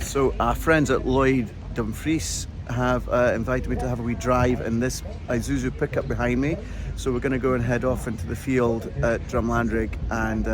So our friends at Lloyd Dumfries have invited me to have a wee drive in this Isuzu pickup behind me. So we're going to go and head off into the field at Drumlanrig and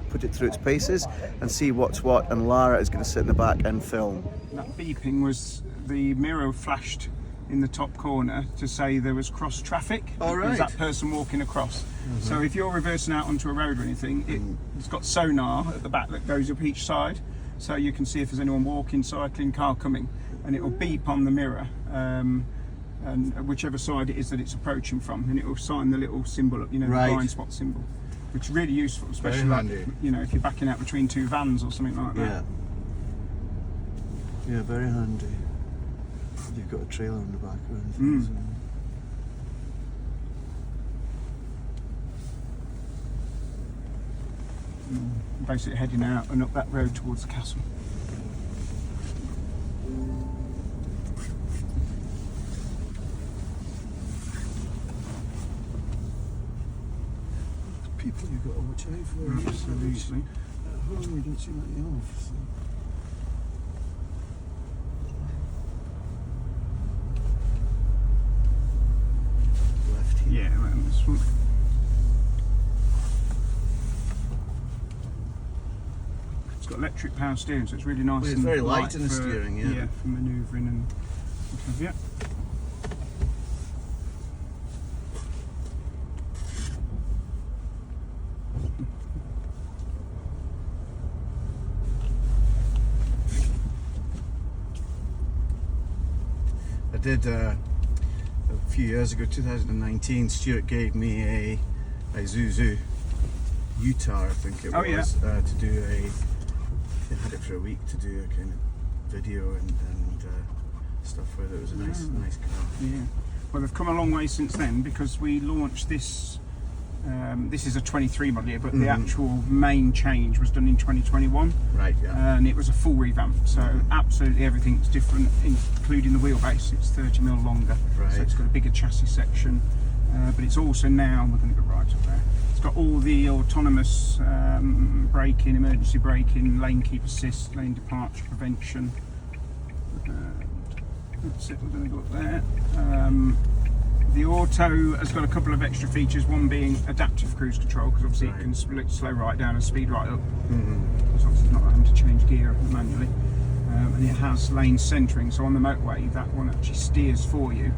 put it through its paces and see what's what. And Lara is going to sit in the back and film. That beeping was the mirror flashed in the top corner to say there was cross traffic. All right. There's that person walking across. So if you're reversing out onto a road or anything, it's got sonar at the back that goes up each side, so you can see if there's anyone walking, cycling, car coming, and it will beep on the mirror, and whichever side it is that it's approaching from, and it will sign the little symbol up, you know, the blind spot symbol, which is really useful, especially like, you know, if you're backing out between two vans or something like that. Yeah, very handy. You've got a trailer on the back or anything. So. Basically heading out and up that road towards the castle. People you've got to watch out for. Absolutely. At home you don't see many of. So. Left here. Yeah, around this one. It's got electric power steering, so it's really nice. Well, it's very light in the steering, yeah, for manoeuvring and what have you. I did a few years ago, 2019. Stuart gave me a Isuzu Utah, I think it was, to do I had it for a week to do a kind of video and stuff with it. It was a nice car. Yeah. Well, they've come a long way since then, because we launched this. This is a 23 model year, but the actual main change was done in 2021. Right, yeah. And it was a full revamp, so absolutely everything's different, including the wheelbase. It's 30mm longer, so it's got a bigger chassis section. But it's also now, we're going to go right up there, it's got all the autonomous braking, emergency braking, lane keep assist, lane departure prevention. That's it, we're going to go up there. The auto has got a couple of extra features, one being adaptive cruise control, because obviously it can slow right down and speed right up, because obviously it's not having to change gear manually. And it has lane centering, so on the motorway that one actually steers for you.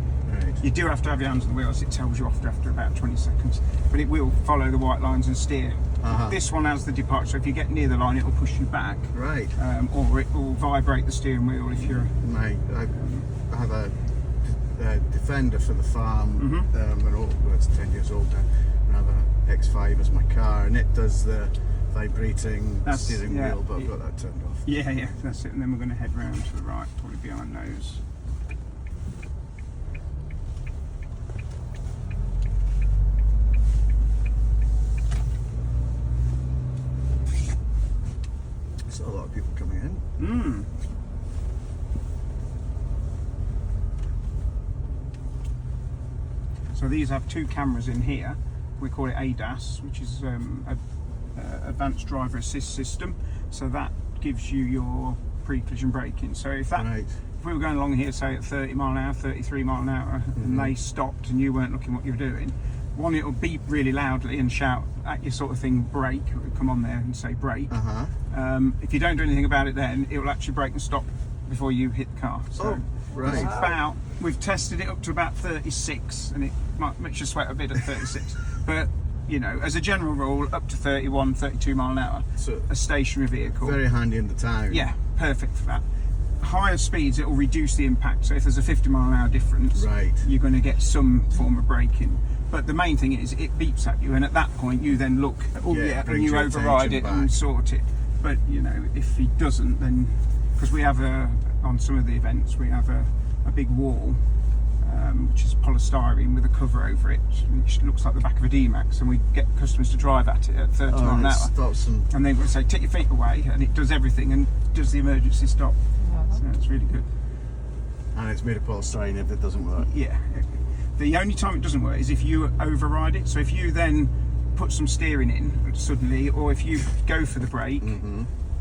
You do have to have your hands on the wheels, it tells you off after about 20 seconds, but it will follow the white lines and steer. This one has the departure, so if you get near the line it will push you back, or it will vibrate the steering wheel if you're... I have a Defender for the farm, it's 10 years old now, and I have an X5 as my car, and it does the vibrating steering wheel, but I've got that turned off. Yeah, that's it, and then we're going to head round to the right, probably behind those. There's a lot of people coming in. So these have two cameras in here. We call it ADAS, which is Advanced Driver Assist System. So that gives you your pre-collision braking. So if we were going along here, say at 30 mile an hour, 33 mile an hour, and they stopped and you weren't looking what you were doing, one, it'll beep really loudly and shout at you, sort of thing, brake. It will come on there and say brake. If you don't do anything about it, then it will actually brake and stop before you hit the car. So we've tested it up to about 36, and it might make you sweat a bit at 36. But you know, as a general rule, up to 31, 32 mile an hour, so a stationary vehicle. Very handy in the town. Yeah, perfect for that. Higher speeds, it will reduce the impact. So if there's a 50 mile an hour difference, you're going to get some form of braking. But the main thing is it beeps at you, and at that point you then look, and you override it and sort it. But you know, if he doesn't, then, because we have on some of the events we have a big wall, which is polystyrene with a cover over it, which looks like the back of a D-Max, and we get customers to drive at it at 30 mile an hour. And then we say, take your feet away, and it does everything and does the emergency stop. So it's really good. And it's made of polystyrene if it doesn't work. Yeah. The only time it doesn't work is if you override it. So if you then put some steering in suddenly, or if you go for the brake,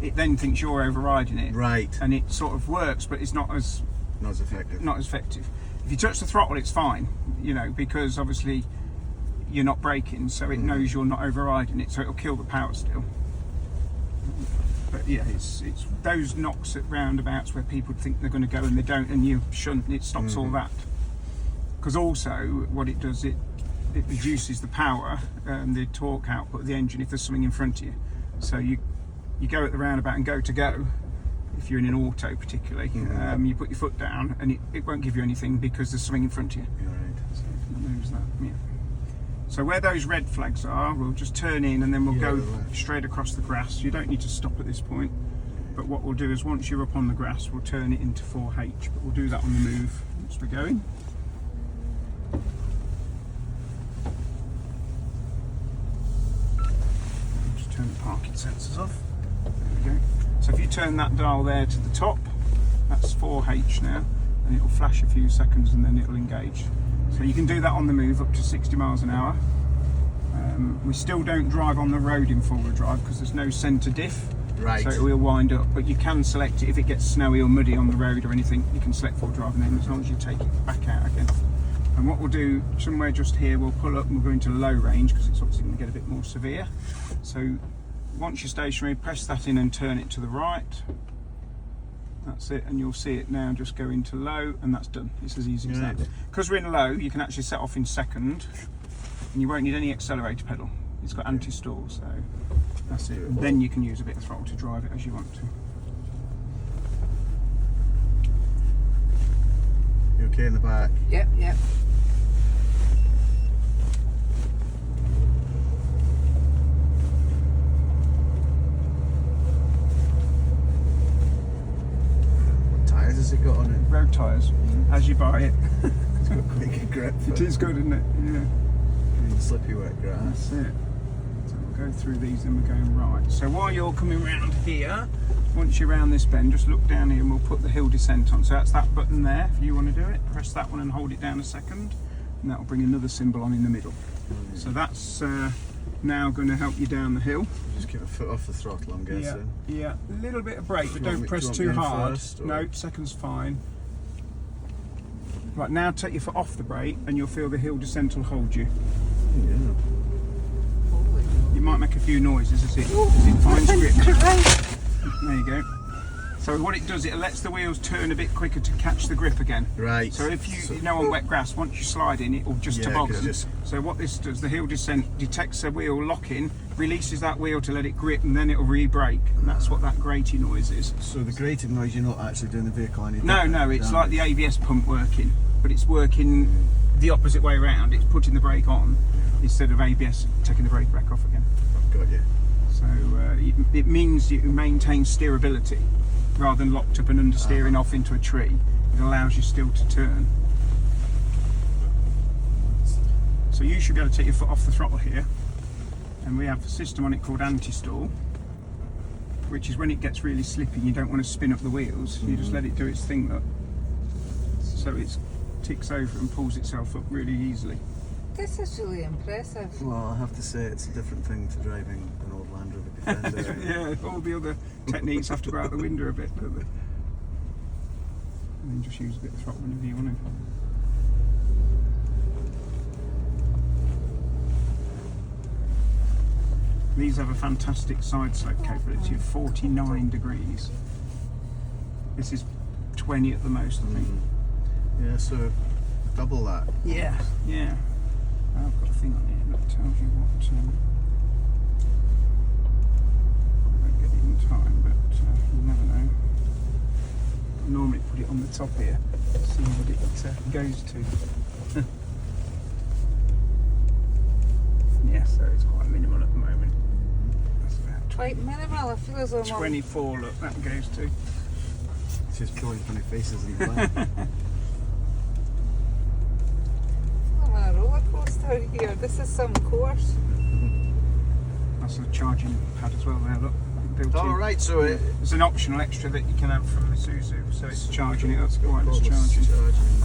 it then thinks you're overriding it. Right. And it sort of works, but it's not as effective. Not as effective. If you touch the throttle, it's fine, you know, because obviously you're not braking, so it knows you're not overriding it, so it'll kill the power still. But yeah, it's those knocks at roundabouts where people think they're going to go and they don't, and you shunt, it stops all that. Because also what it does, it reduces the power, the torque output of the engine if there's something in front of you. So you go at the roundabout and go, if you're in an auto particularly, you put your foot down and it won't give you anything because there's something in front of you. Right. So it moves that, yeah. So where those red flags are, we'll just turn in and then we'll go straight across the grass. You don't need to stop at this point, but what we'll do is once you're up on the grass, we'll turn it into 4H, but we'll do that on the move once we're going. Just turn the parking sensors off. There we go. So if you turn that dial there to the top, that's 4H now, and it'll flash a few seconds and then it'll engage. So you can do that on the move up to 60 miles an hour. We still don't drive on the road in four-wheel drive because there's no centre diff, Right. so it will wind up. But you can select it if it gets snowy or muddy on the road or anything. You can select four-wheel drive, and then as long as you take it back out again. And what we'll do, somewhere just here, we'll pull up and we'll go into low range because it's obviously going to get a bit more severe. So once you're stationary, press that in and turn it to the right. That's it, and you'll see it now just go into low, and that's done. It's as easy as that. Because we're in low, you can actually set off in second, and you won't need any accelerator pedal. It's got anti-stall, so that's it. And then you can use a bit of throttle to drive it as you want to. You okay in the back? Yep. What tyres has it got on it? Road tyres, as you buy it. It's got quite good grip. It is good, isn't it? Yeah. Slippy wet grass. That's it. So we'll go through these and we're going right. So while you're coming round here, once you're round this bend, just look down here and we'll put the hill descent on. So that's that button there, if you want to do it. Press that one and hold it down a second, and that'll bring another symbol on in the middle. So that's now going to help you down the hill. Just keep a foot off the throttle, I'm guessing. Yeah, a little bit of brake, but Do you don't want press me too in hard. first, or? No, second's fine. Right, now take your foot off the brake and you'll feel the hill descent will hold you. Yeah. You might make a few noises as it finds grip. There you go. So what it does, it lets the wheels turn a bit quicker to catch the grip again. Right. So if you know on wet grass, once you slide in, it will just toboggan. So what this does, the hill descent detects a wheel locking, releases that wheel to let it grip, and then it'll re-brake. And that's what that grating noise is. So the grating noise, you're not actually doing the vehicle any No, it's like the ABS pump working, but it's working the opposite way around. It's putting the brake on instead of ABS taking the brake back off again. I've got you. So it means you maintain steerability rather than locked up and understeering off into a tree. It allows you still to turn. So you should be able to take your foot off the throttle here, and we have a system on it called anti-stall, which is when it gets really slippy and you don't want to spin up the wheels, you just let it do its thing, look. So it ticks over and pulls itself up really easily. This is really impressive. Well, I have to say it's a different thing to driving an old Land Rover Defender. Yeah, all the other techniques have to go out the window a bit, don't they? And then just use a bit of throttle whenever you want to. These have a fantastic side slope capability of 49 degrees. This is 20 at the most, I think. Yeah, so double that. Yeah. I've got a thing on here that tells you what. I won't get it in time, but you never know. I normally put it on the top here, see what it goes to. Yeah, so it's quite minimal at the moment. That's about Quite minimal. I feel as though I'm 24. Look, that goes to. It's just pulling funny faces in the plane. on a roller coaster here. This is some course. That's a charging pad as well there, look. Built in. Right, so it's an optional extra that you can have from the Isuzu, so it's charging it up, wireless charging. charging.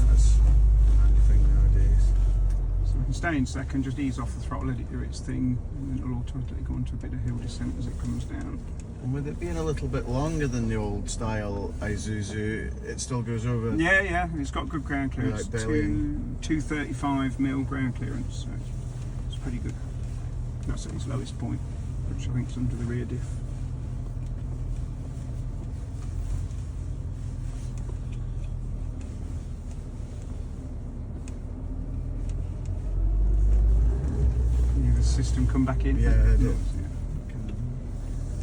That's a handy thing nowadays. So can stay in second, just ease off the throttle, let it do its thing, and then it'll automatically go into a bit of hill descent as it comes down. And with it being a little bit longer than the old style Isuzu, it still goes over. Yeah, it's got good ground clearance. Like belly. 235mm ground clearance, so it's pretty good. That's at its lowest point, which I think is under the rear diff. Yeah, the system come back in. Yeah, it does.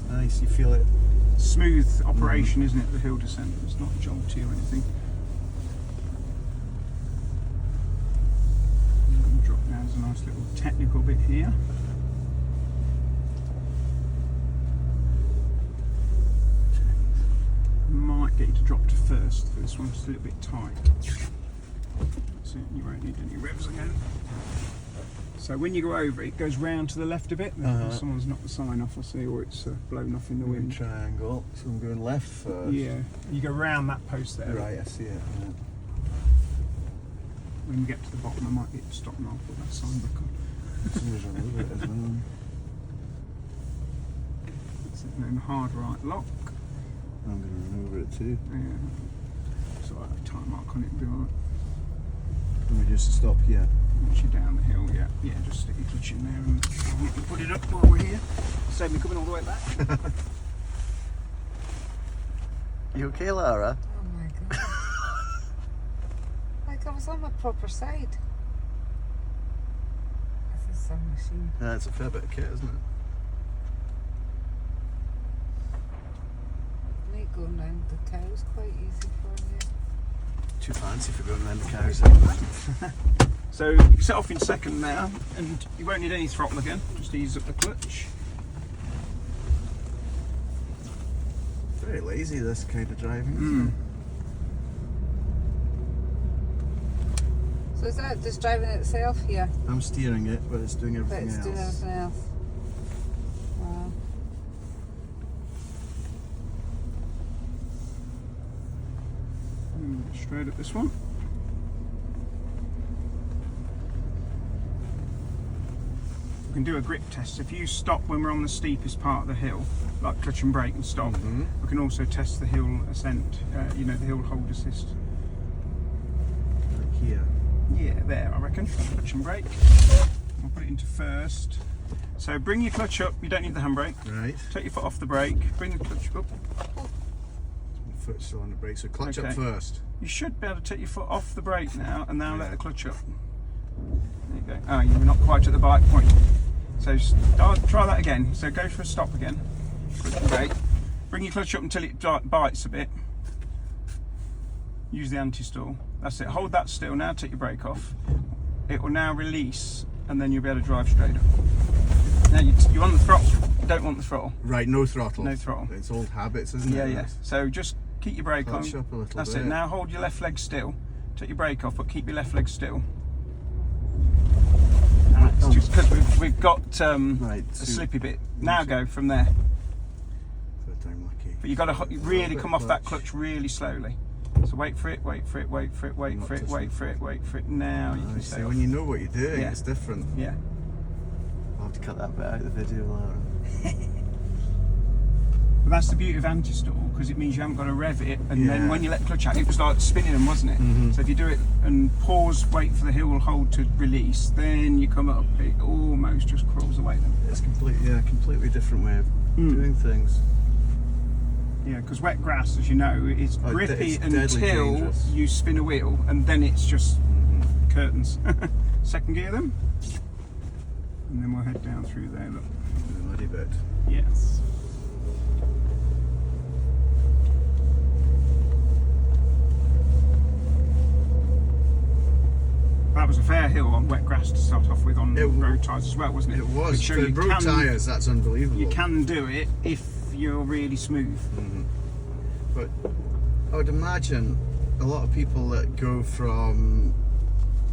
Nice, you feel it. Smooth operation, isn't it? The hill descent. It's not jolty or anything. Drop down. There's a nice little technical bit here. Might get you to drop to first for this one. It's a little bit tight. So you won't need any revs again. So when you go over, it goes round to the left a bit. Someone's knocked the sign off, I see, or it's blown off in the wind. Triangle, so I'm going left first. Yeah, you go round that post there. Right, I see it. Yeah. When you get to the bottom, I might get to stop and I'll put that sign back on. As soon as I move it as well. It's then hard right lock. I'm going to run over it too. Yeah. So I have a time mark on it, be alright. Can we just stop here? Once you're down the hill, yeah, just stick your clutch in there and we can put it up while we're here. Save me coming all the way back. You okay, Lara? Oh my god. Like I was on my proper side. This is some machine. Yeah, it's a fair bit of kit, isn't it? Like going round the cows quite easy for you. Too fancy for going around the cows. So you set off in second now, and you won't need any throttle again, just ease up the clutch. Very lazy, this kind of driving. So is that just driving itself here? I'm steering it, but it's doing But everything it's else. doing everything else. Wow. Straight at this one. We can do a grip test. If you stop when we're on the steepest part of the hill, like clutch and brake and stop, we can also test the hill ascent, the hill hold assist. Like here. Yeah, there I reckon. Clutch and brake. We'll put it into first. So bring your clutch up, you don't need the handbrake. Right. Take your foot off the brake, bring the clutch up. My foot's still on the brake, so clutch up first. You should be able to take your foot off the brake now and now let the clutch up. There you go. Oh, you were not quite at the bike point. So try that again. So go for a stop again. Clutch and brake. Bring your clutch up until it bites a bit. Use the anti-stall. That's it. Hold that still now, take your brake off. It will now release and then you'll be able to drive straight up. Now you want the throttle. You don't want the throttle. Right, no throttle. No throttle. It's old habits, isn't it? Yeah. So just keep your brake Clutch on. up a little That's bit. it. Now hold your left leg still. Take your brake off, but keep your left leg still. It's just because we've got Right, a slippy bit. Now go from there. Third time lucky. But you've got to really come off that clutch really slowly. So wait for it, wait for it, wait for it, wait for it, wait for it, wait for it. Now you can See, stay off. when you know what you're doing, Yeah. it's different. Yeah. I'll have to cut that bit out of the video, Lara. But that's the beauty of anti-stall, because it means you haven't got to rev it, and then Yeah. when you let the clutch out, it was like spinning them, wasn't it? So if you do it and pause, wait for the hill hold to release, then you come up, it almost just crawls away then. It's completely different way of doing things. Yeah, because wet grass, as you know, is grippy it's deadly until dangerous. you spin a wheel, and then it's just curtains. Second gear them, and then we'll head down through there. Look. The muddy bit. Yes. That was a fair hill on wet grass to start off with on road tyres as well, wasn't it? It was. So For you road tyres, that's unbelievable. You can do it if you're really smooth. But I would imagine a lot of people that go from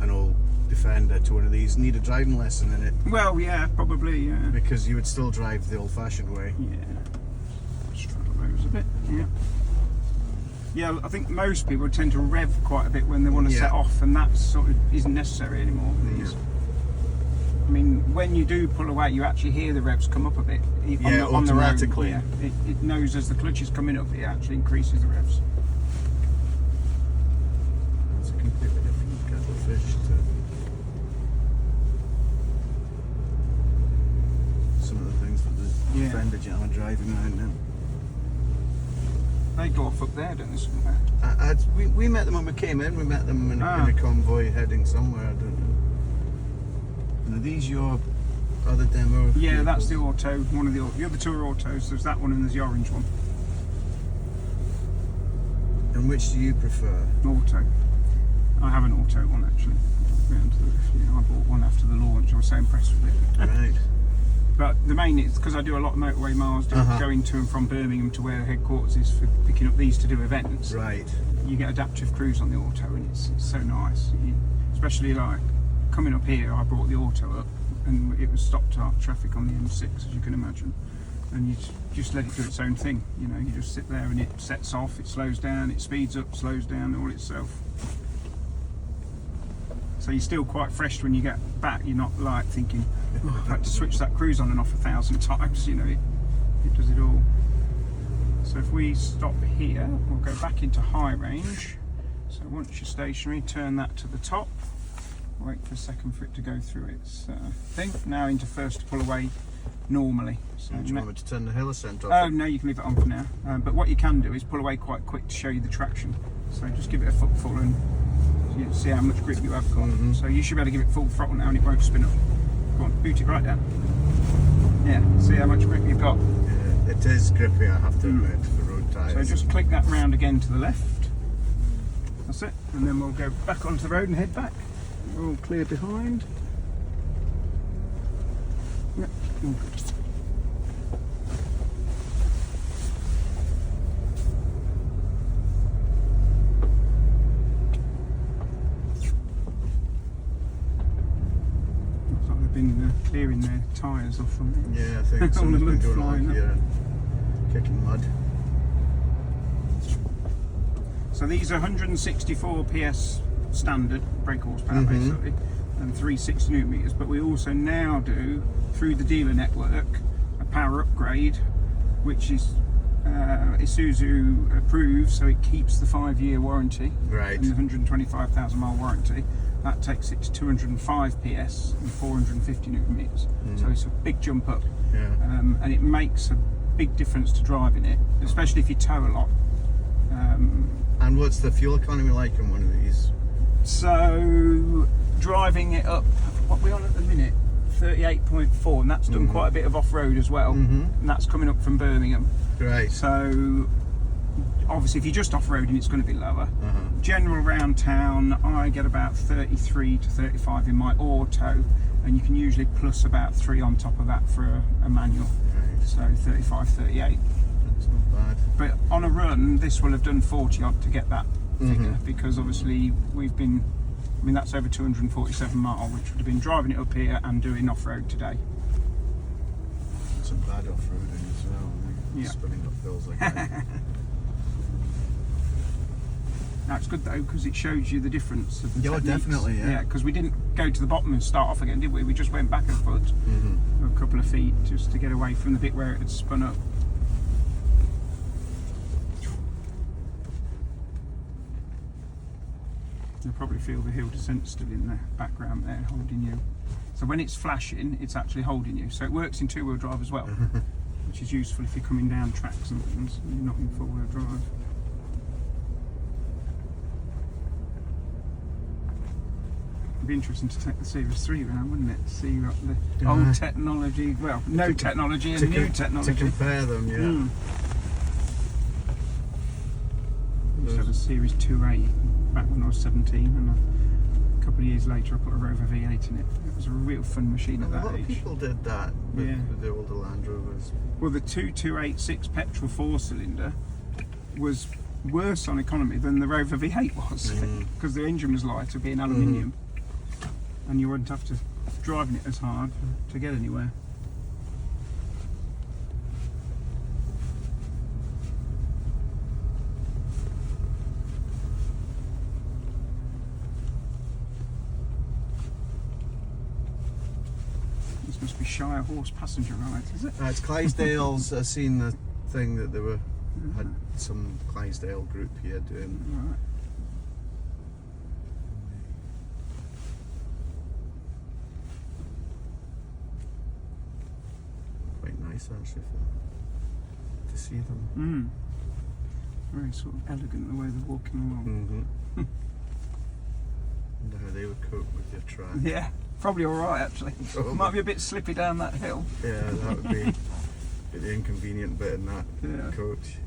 an old Defender to one of these need a driving lesson in it, Well, yeah, probably, yeah. because you would still drive the old-fashioned way. Yeah. Straddle those a bit, yeah. Yeah, I think most people tend to rev quite a bit when they want to set off, and that sort of isn't necessary anymore with these. I mean, when you do pull away, you actually hear the revs come up a bit. On the road. Automatically. Yeah, it knows as the clutch is coming up, it actually increases the revs. It's a completely different kettle of fish to some of the things that the Fender Jam are driving around now. They go off up there, don't they, somewhere? We met them when we came in. We met them in a convoy heading somewhere. I don't know. And are these your other demo? Yeah, vehicles? that's the auto. One of the other two are autos. There's that one and there's the orange one. And which do you prefer? Auto. I have an auto one actually. I bought one after the launch. I was so impressed with it. Right. But the main is because I do a lot of motorway miles going to and from Birmingham to where the headquarters is for picking up these to do events. Right. You get adaptive cruise on the auto and it's so nice. Especially like coming up here, I brought the auto up and it was stop-start traffic on the M6, as you can imagine. And you just let it do its own thing. You know, you just sit there and it sets off, it slows down, it speeds up, slows down all itself. So you're still quite fresh when you get back. You're not like thinking, oh, I've had to switch that cruise on and off 1,000 times. You know, it does it all. So if we stop here, we'll go back into high range. So once you're stationary, turn that to the top. Wait for a second for it to go through its thing. Now into first to pull away normally. So Do you want me to turn the hill ascent off? Oh no, you can leave it on for now. But what you can do is pull away quite quick to show you the traction. So just give it a footful and you see how much grip you have got. So you should be able to give it full throttle now and it won't spin up. Go on, boot it right down. Yeah, see how much grip you've got. Yeah, it is grippy, I have to admit, for road tyres. So just click that round again to the left. That's it. And then we'll go back onto the road and head back. We're all clear behind. Yep, all good. Looks like they've been clearing their tyres off from there. Yeah, I think All someone's the been mud going flying on up. here and kicking mud. So these are 164 PS standard brake horsepower basically, and 360 newton meters. But we also now do, through the dealer network, a power upgrade, which is Isuzu approved, so it keeps the 5-year warranty Right. and the 125,000 mile warranty. That takes it to 205 PS and 450 newton meters. So it's a big jump up, Yeah. and it makes a big difference to driving it, especially if you tow a lot. And what's the fuel economy like on one of these? So driving it up, what we're on at the minute, 38.4, and that's done quite a bit of off-road as well, and that's coming up from Birmingham. Right. So obviously if you're just off-roading it's going to be lower. General around town I get about 33 to 35 in my auto, and you can usually plus about 3 on top of that for a manual. Right. So 35, 38. That's not bad. But on a run this will have done 40 odd to get that figure, because obviously we've been, I mean that's over 247 mile, which would have been driving it up here and doing off-road today. Some bad off-roading as well. Yeah. Spinning up hills like that. Now it's good though because it shows you the difference of the Yeah, techniques. definitely, yeah. Because we didn't go to the bottom and start off again, did we? We just went back a foot, a couple of feet, just to get away from the bit where it had spun up. You'll probably feel the hill descent still in the background there, holding you. So when it's flashing, it's actually holding you. So it works in two-wheel drive as well, which is useful if you're coming down tracks and things and you're not in four-wheel drive. It'd be interesting to take the Series 3 round, wouldn't it? See what the old technology, well, no technology and new technology. To compare them, yeah. I used to have a Series 2A back when I was 17, and a couple of years later I put a Rover V8 in it. It was a real fun machine at A that lot of age. people did that with the older Land Rovers. Well, the 2286 petrol 4-cylinder was worse on economy than the Rover V8 was, because the engine was lighter, being aluminium, and you wouldn't have to driving it as hard to get anywhere. Shire horse passenger ride, is it? It's Clydesdales. I seen the thing that they had some Clydesdale group here doing. Right. Quite nice actually to see them. Very sort of elegant the way they're walking along. Wonder how they would cope with your track. Yeah, probably all right actually. Probably. Might be a bit slippy down that hill. Yeah, that would be the inconvenient bit in that coach.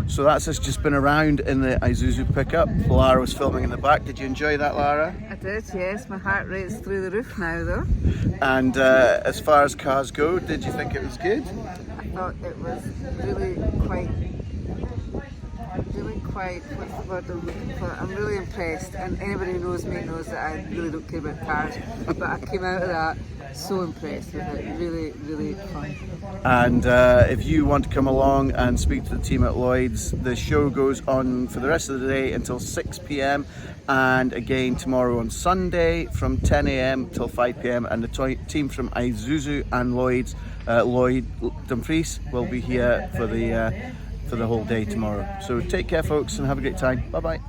So that's us just been around in the Isuzu pickup. Lara was filming in the back. Did you enjoy that, Lara? I did, yes. My heart rate's through the roof now, though. And as far as cars go, did you think it was good? I thought it was really quite, what's the word I'm looking for? I'm really impressed, and anybody who knows me knows that I really don't care about cars, but I came out of that so impressed with it. Really, really fun. And if you want to come along and speak to the team at Lloyd's, the show goes on for the rest of the day until 6 p.m. and again tomorrow on Sunday from 10 a.m. till 5 p.m. and the team from Isuzu and Lloyd's, Lloyd Dumfries, will be here for the whole day tomorrow. So take care folks and have a great time. Bye bye.